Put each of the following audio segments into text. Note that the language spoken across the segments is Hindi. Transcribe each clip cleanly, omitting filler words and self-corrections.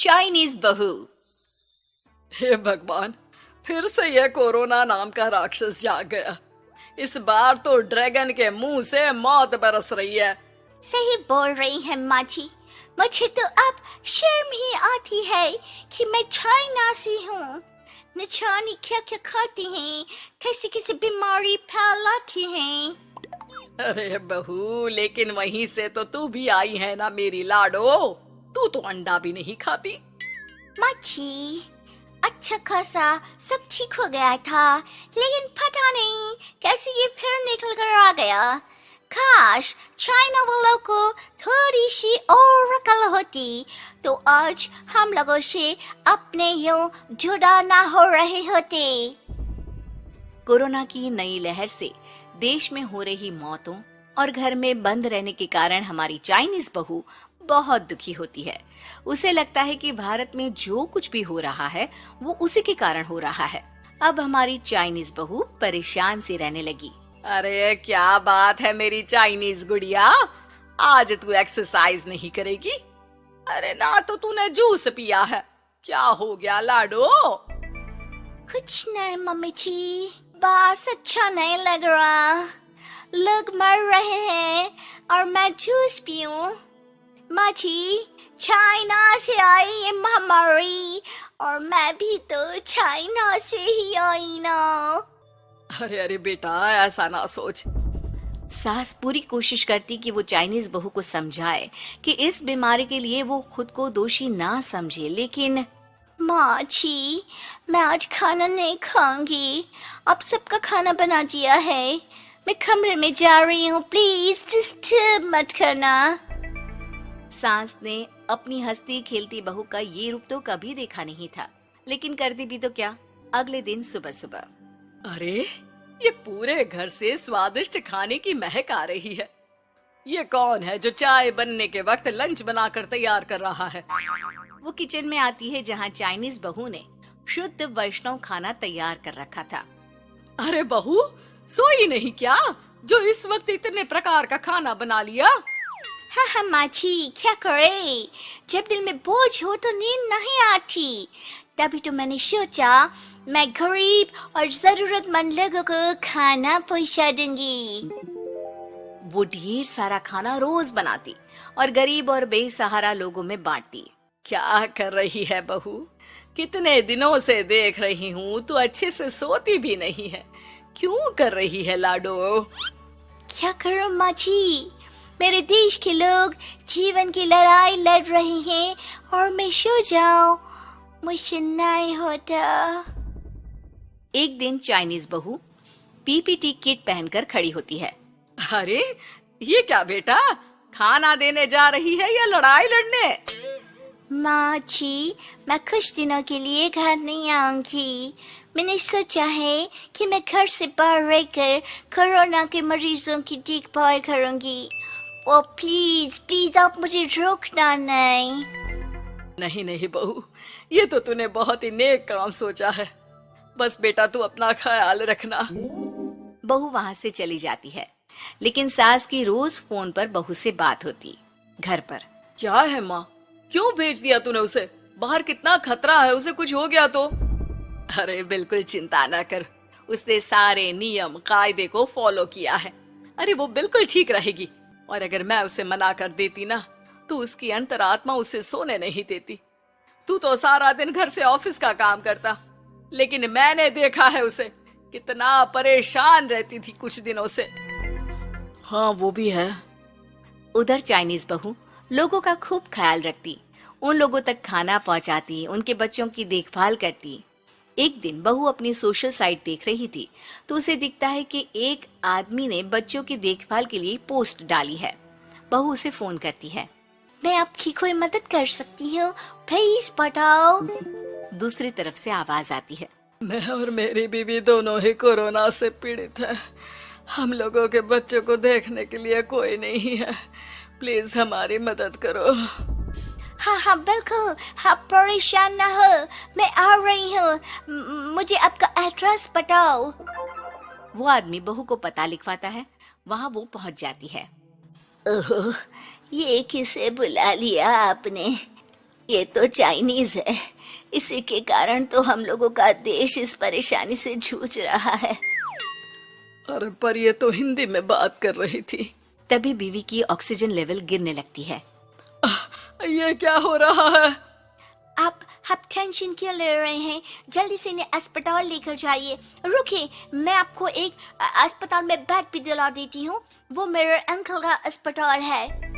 चाइनीज बहू। हे भगवान, फिर से यह कोरोना नाम का राक्षस जाग गया। इस बार तो ड्रैगन के मुंह से मौत बरस रही है। सही बोल रही है माँ जी, मुझे तो अब शर्म ही आती है कि मैं चाइना से हूँ। न जाने क्या क्या खाती हैं, कैसी कैसी बीमारी फैलाती हैं। अरे बहू, लेकिन वहीं से तो तू भी आई है ना मेरी लाडो। तू तो अंडा भी नहीं खाती। माँ जी, अच्छा खासा सब ठीक हो गया था, लेकिन पता नहीं कैसे ये फिर निकल कर आ गया। काश चाइना वालों को थोड़ी सी और अकल होती तो आज हम लोगों से अपने यूं जुदा ना हो रहे होते। कोरोना की नई लहर से देश में हो रही मौतों और घर में बंद रहने के कारण हमारी चाइनीज बहू बहुत दुखी होती है। उसे लगता है कि भारत में जो कुछ भी हो रहा है वो उसी के कारण हो रहा है। अब हमारी चाइनीज बहू परेशान सी रहने लगी। अरे क्या बात है मेरी चाइनीज गुड़िया, आज तू एक्सरसाइज नहीं करेगी? अरे ना तो तूने जूस पिया है। क्या हो गया लाडो? कुछ नहीं मम्मी जी, बस अच्छा नहीं लग रहा। लोग मर रहे हैं और मैं जूस पीऊं। माँ जी, चाइना से आई ये महामारी और मैं भी तो चाइना से ही आई ना। अरे अरे बेटा, ऐसा ना सोच। सास पूरी कोशिश करती कि वो चाइनीज बहू को समझाए कि इस बीमारी के लिए वो खुद को दोषी ना समझे, लेकिन माँ जी, मैं आज खाना नहीं खाऊंगी। अब सबका खाना बना दिया है। मैं कमरे में जा रही हूँ, प्लीज डिस्टर्ब मत करना। सास ने अपनी हंसती खेलती बहू का ये रूप तो कभी देखा नहीं था, लेकिन करती भी तो क्या। अगले दिन सुबह सुबह, अरे ये पूरे घर से स्वादिष्ट खाने की महक आ रही है। ये कौन है जो चाय बनने के वक्त लंच बनाकर तैयार कर रहा है? वो किचन में आती है जहाँ चाइनीज बहू ने शुद्ध वैष्णव खाना तैयार कर रखा था। अरे बहू, सोई नहीं क्या जो इस वक्त इतने प्रकार का खाना बना लिया? हाँ हाँ माँ जी, क्या करे, जब दिल में बोझ हो तो नींद नहीं आती। तभी तो मैंने सोचा मैं गरीब और जरूरतमंद लोगों को खाना पहुंचा दूंगी। वो ढेर सारा खाना रोज बनाती और गरीब और बेसहारा लोगों में बांटती। क्या कर रही है बहू? कितने दिनों से देख रही हूँ तू अच्छे से सोती भी नहीं है। क्यों कर रही है लाडो? क्या करूं माँ जी, मेरे देश के लोग जीवन की लड़ाई लड़ रहे हैं और मैं सो जाऊं, मुझसे नहीं होता। एक दिन चाइनीज बहू पीपीटी किट पहनकर खड़ी होती है। अरे ये क्या बेटा, खाना देने जा रही है या लड़ाई लड़ने? माँ जी, मैं कुछ दिनों के लिए घर नहीं आऊंगी। मैंने सोचा है कि मैं घर से बाहर रहकर कोरोना के मरीजों की देखभाल करूंगी। ओ प्लीज प्लीज आप मुझे रोकना नहीं। नहीं नहीं बहू, ये तो तूने बहुत ही नेक काम सोचा है। बस बेटा तू अपना ख्याल रखना। बहू वहाँ से चली जाती है, लेकिन सास की रोज फोन पर बहू से बात होती। घर पर क्या है माँ, क्यों भेज दिया तूने उसे? बाहर कितना खतरा है, उसे कुछ हो गया तो? अरे बिल्कुल चिंता ना कर, उसने सारे नियम कायदे को फॉलो किया है। अरे वो बिल्कुल ठीक रहेगी। और अगर मैं उसे मना कर देती ना तो उसकी अंतरात्मा उसे सोने नहीं देती। तू तो सारा दिन घर से ऑफिस का काम करता, लेकिन मैंने देखा है उसे कितना परेशान रहती थी कुछ दिनों से। हाँ वो भी है। उधर चाइनीज बहू लोगों का खूब ख्याल रखती, उन लोगों तक खाना पहुंचाती, उनके बच्चों की देखभाल करती। एक दिन बहू अपनी सोशल साइट देख रही थी तो उसे दिखता है कि एक आदमी ने बच्चों की देखभाल के लिए पोस्ट डाली है। बहू उसे फोन करती है। मैं आपकी कोई मदद कर सकती हूँ, प्लीज बताओ। दूसरी तरफ से आवाज आती है। मैं और मेरी बीवी दोनों ही कोरोना से पीड़ित हैं। हम लोगों के बच्चों को देखने के लिए कोई नहीं है, प्लीज हमारी मदद करो। हाँ हाँ बिल्कुल, आप परेशान ना हो, मैं आ रही हूँ। मुझे आपका एड्रेस बताओ। वो आदमी बहू को पता लिखवाता है। वहाँ वो पहुँच जाती है। ओह, ये किसे बुला लिया आपने? ये तो चाइनीज है, इसी के कारण तो हम लोगों का देश इस परेशानी से जूझ रहा है। अरे पर ये तो हिंदी में बात कर रही थी। तभी बीवी की ऑक्सीजन लेवल गिरने लगती है। ये क्या हो रहा है? आप टेंशन क्यों ले रहे हैं? जल्दी से इन्हें अस्पताल लेकर जाइए। रुकिए, मैं आपको एक अस्पताल में बेड भी दिला देती हूँ। वो मेरे अंकल का अस्पताल है।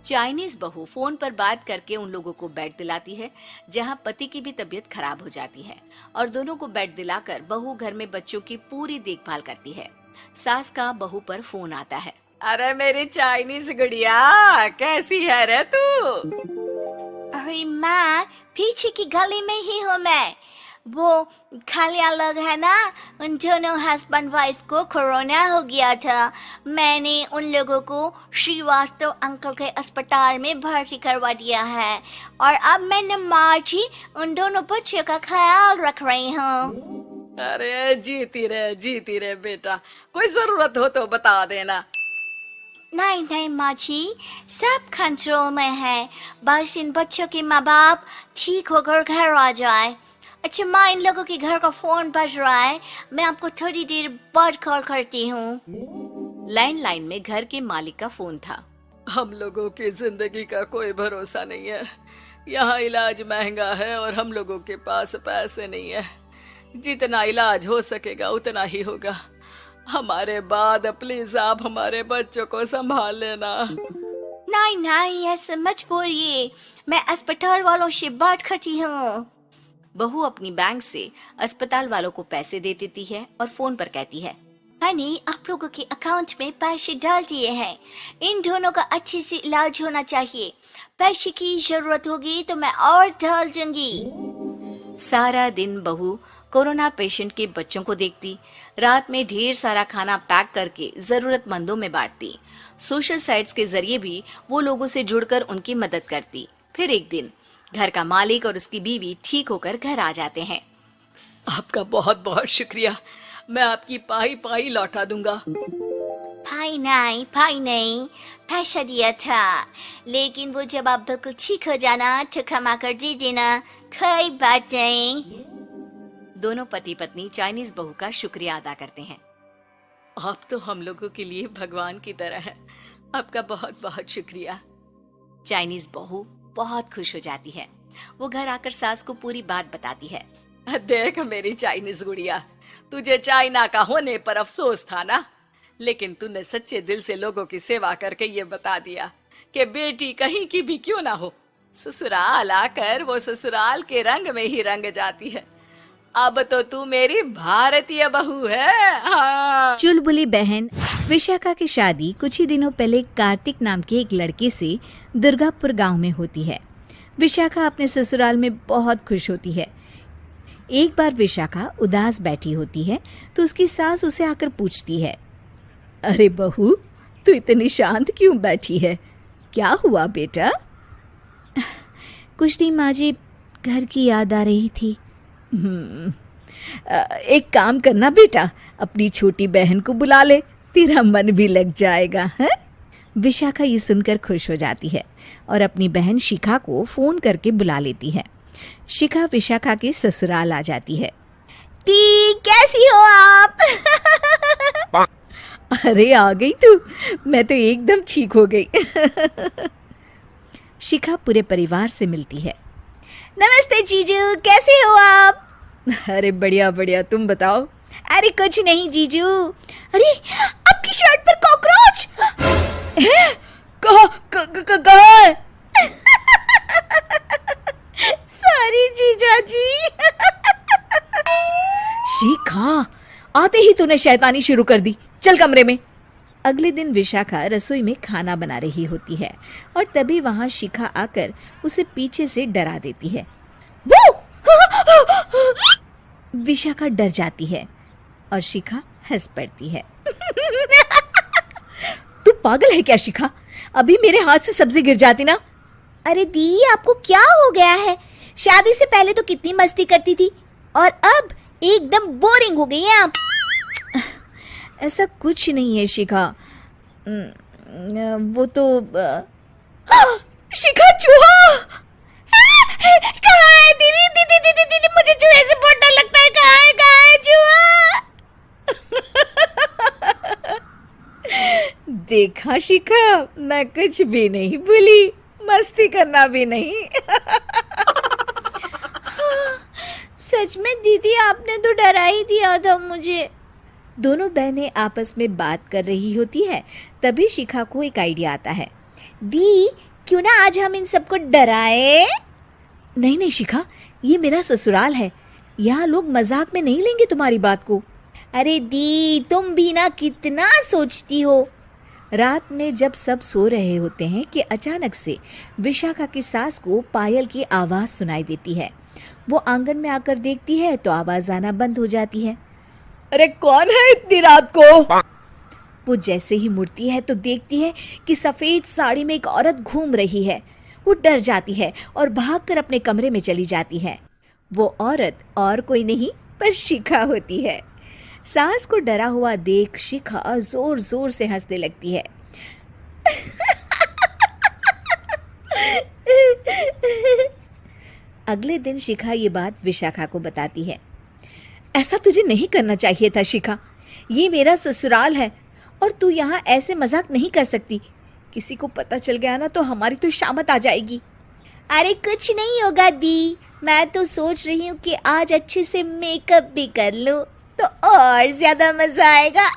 चाइनीज बहू फोन पर बात करके उन लोगों को बेड दिलाती है, जहां पति की भी तबीयत खराब हो जाती है और दोनों को बेड दिलाकर बहू घर में बच्चों की पूरी देखभाल करती है। सास का बहू पर फोन आता है। अरे मेरी चाइनीज गुड़िया, कैसी है रे तू? अरे माँ, पीछे की गली में ही हूँ मैं। वो खालिया लोग है ना, उन दोनों हस्बैंड वाइफ को कोरोना हो गया था। मैंने उन लोगों को श्रीवास्तव अंकल के अस्पताल में भर्ती करवा दिया है और अब मैं नमाज ही उन दोनों बच्चों का ख्याल रख रही हूँ। अरे जीती रहे बेटा, कोई जरूरत हो तो बता देना। नहीं माँ जी, सब कंट्रोल में है। बस इन बच्चों के माँ बाप ठीक होकर घर आ जाए। अच्छा माँ, इन लोगों के घर का फोन बज रहा है, मैं आपको थोड़ी देर बाद कॉल करती हूँ। लैंडलाइन में घर के मालिक का फोन था। हम लोगों की जिंदगी का कोई भरोसा नहीं है। यहाँ इलाज महंगा है और हम लोगों के पास पैसे नहीं है। जितना इलाज हो सकेगा उतना ही होगा। हमारे बाद प्लीज आप हमारे बच्चों को संभाल लेना। नहीं, ऐसे मत बोलिए, मैं अस्पताल वालों से बात करती हूँ। बहू अपनी बैंक से अस्पताल वालों को पैसे दे देती है और फोन पर कहती है, मैंने आप लोगों के अकाउंट में पैसे डाल दिए हैं। इन दोनों का अच्छे से इलाज होना चाहिए। पैसे की जरूरत होगी तो मैं और डाल दूंगी। सारा दिन बहू कोरोना पेशेंट के बच्चों को देखती, रात में ढेर सारा खाना पैक करके जरूरतमंदों में बांटती। सोशल साइट्स के जरिए भी वो लोगों से जुड़कर उनकी मदद करती। फिर एक दिन घर का मालिक और उसकी बीवी ठीक होकर घर आ जाते हैं। आपका बहुत बहुत शुक्रिया, मैं आपकी पाई लौटा दूंगा। भाई नहीं, पैसा दिया था, लेकिन वो जब आप बिल्कुल ठीक हो जाना तो कमा कर दे देना, कोई बात नहीं। दोनों पति पत्नी चाइनीज बहू का शुक्रिया अदा करते हैं। आप तो हम लोगों के लिए भगवान की तरह है, आपका बहुत बहुत शुक्रिया। चाइनीज बहू बहुत खुश हो जाती है। वो घर आकर सास को पूरी बात बताती है। देख मेरी चाइनीज गुड़िया, तुझे चाइना का होने पर अफसोस था ना, लेकिन तूने सच्चे दिल से लोगों की सेवा करके ये बता दिया कि बेटी कहीं की भी क्यों ना हो, ससुराल आकर वो ससुराल के रंग में ही रंग जाती है। अब तो तू मेरी भारतीय बहू है। हाँ। चुलबुली बहन विशाखा की शादी कुछ ही दिनों पहले कार्तिक नाम के एक लड़के से दुर्गापुर गांव में होती है। विशाखा अपने ससुराल में बहुत खुश होती है। एक बार विशाखा उदास बैठी होती है तो उसकी सास उसे आकर पूछती है, अरे बहू, तू इतनी शांत क्यों बैठी है? क्या हुआ बेटा? कुछ नहीं माँ जी, घर की याद आ रही थी। एक काम करना बेटा, अपनी छोटी बहन को बुला ले, तेरा मन भी लग जाएगा है? विशाखा ये सुनकर खुश हो जाती है और अपनी बहन शिखा को फोन करके बुला लेती है। शिखा विशाखा के ससुराल आ जाती है। टी, कैसी हो आप? अरे आ गई तू, मैं तो एकदम ठीक हो गई। शिखा पूरे परिवार से मिलती है। नमस्ते जीजू, कैसे हो आप? अरे बढ़िया बढ़िया, तुम बताओ। अरे कुछ नहीं जीजू। अरे आपकी शर्ट पर कॉकरोच है? कहाँ है? सॉरी जीजा जी। शिखा, आते ही तूने शैतानी शुरू कर दी, चल कमरे में। अगले दिन विशाखा रसोई में खाना बना रही होती है और तभी वहां शिखा आकर उसे पीछे से डरा देती है। वो! विशाखा डर जाती है और शिखा हंस पड़ती है। तू पागल है क्या शिखा? अभी मेरे हाथ से सब्जी गिर जाती ना। अरे दी, आपको क्या हो गया है? शादी से पहले तो कितनी मस्ती करती थी और अब एकदम बोरिंग हो गई है आप। ऐसा कुछ नहीं है शिखा, वो तो शिखा, चूहा! हाँ शिखा, मैं कुछ भी नहीं भूली, मस्ती करना भी नहीं। सच में दीदी, आपने तो डरा ही दिया था मुझे। दोनों बहनें आपस में बात कर रही होती है। तभी शिखा को एक आइडिया आता है। दी, क्यों ना आज हम इन सबको डराए? नहीं नहीं शिखा, ये मेरा ससुराल है, यहाँ लोग मजाक में नहीं लेंगे तुम्हारी बात को। अरे दी, तुम भी ना कितना सोचती हो। रात में जब सब सो रहे होते हैं कि अचानक से विशाखा की सास को पायल की आवाज़ सुनाई देती है। वो आंगन में आकर देखती है तो आवाज़ आना बंद हो जाती है। अरे कौन है इतनी रात को? वो जैसे ही मुड़ती है तो देखती है कि सफ़ेद साड़ी में एक औरत घूम रही है। वो डर जाती है और भागकर अपने कमरे में चली जाती है। वो औरत और कोई नहीं पर शिखा होती है। सास को डरा हुआ देख शिखा जोर जोर से हंसने लगती है। अगले दिन शिखा ये बात विशाखा को बताती है। ऐसा तुझे नहीं करना चाहिए था शिखा, ये मेरा ससुराल है और तू यहाँ ऐसे मजाक नहीं कर सकती। किसी को पता चल गया ना तो हमारी तो शामत आ जाएगी। अरे कुछ नहीं होगा दी, मैं तो सोच रही हूँ कि आज अच्छे से मेकअप भी कर लूँ तो और ज्यादा मजा आएगा।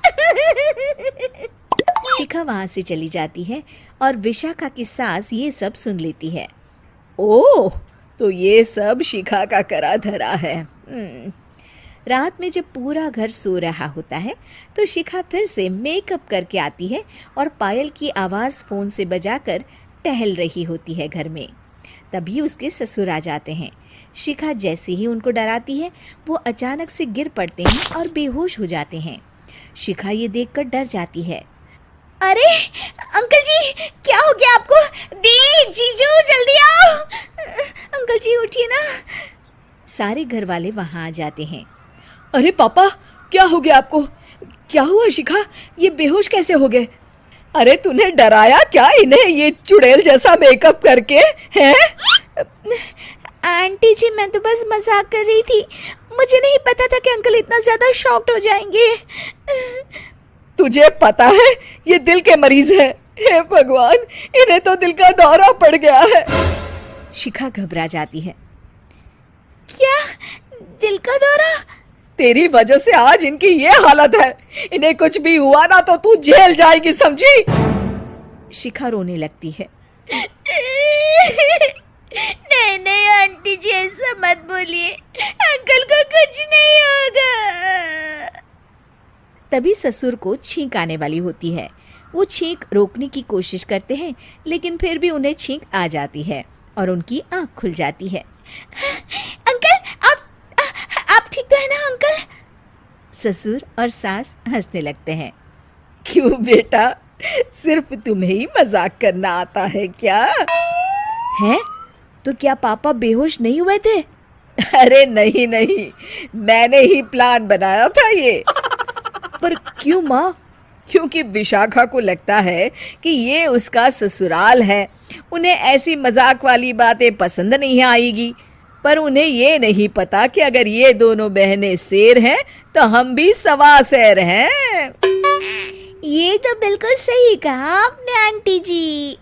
शिखा वहाँ से चली जाती है और विशाखा की सास ये सब सुन लेती है। ओह, तो ये सब शिखा का करा धरा है। रात में जब पूरा घर सो रहा होता है तो शिखा फिर से मेकअप करके आती है और पायल की आवाज़ फ़ोन से बजाकर टहल रही होती है घर में। तभी उसके ससुर आ जाते हैं। शिखा जैसे ही उनको डराती है वो अचानक से गिर पड़ते हैं और बेहोश हो जाते हैं। शिखा ये देखकर डर जाती है। अरे अंकल जी, क्या हो गया आपको? दी, जीजू, जल्दी आओ। अंकल जी उठिए ना। सारे घर वाले वहाँ आ जाते हैं। अरे पापा, क्या हो गया आपको? क्या हुआ शिखा, ये बेहोश कैसे हो गए? अरे तूने डराया क्या इन्हें ये चुड़ैल जैसा मेकअप करके? हैं? आंटी जी, मैं तो बस मजाक कर रही थी, मुझे नहीं पता था कि अंकल इतना ज्यादा शॉक्ड हो जाएंगे। तुझे पता है ये दिल के मरीज है। हे भगवान, इन्हें तो दिल का दौरा पड़ गया है। शिखा घबरा जाती है। क्या दिल का दौरा? तेरी वजह से आज इनकी ये हालत है। इन्हें कुछ भी हुआ ना तो तू जेल जाएगी, समझी? शिखा रोने लगती है। नहीं नहीं आंटी जी, ऐसा मत बोलिए, अंकल को कुछ नहीं होगा। तभी ससुर को छींक आने वाली होती है। वो छींक रोकने की कोशिश करते हैं लेकिन फिर भी उन्हें छींक आ जाती है और उनकी आंख खुल जाती है। अंकल, आप ठीक तो है ना अंकल? ससुर और सास हंसने लगते हैं। क्यों बेटा, सिर्फ तुम्हें ही मजाक करना आता है क्या? हैं? तो क्या पापा बेहोश नहीं हुए थे? अरे नहीं नहीं, मैंने ही प्लान बनाया था ये। पर क्यों माँ? क्योंकि विशाखा को लगता है कि ये उसका ससुराल है, उन्हें ऐसी मजाक वाली बातें पसंद नहीं आएगी। पर उन्हें ये नहीं पता कि अगर ये दोनों बहनें शेर हैं तो हम भी सवा शेर हैं। ये तो बिल्कुल सही कहा आपने आंटी जी।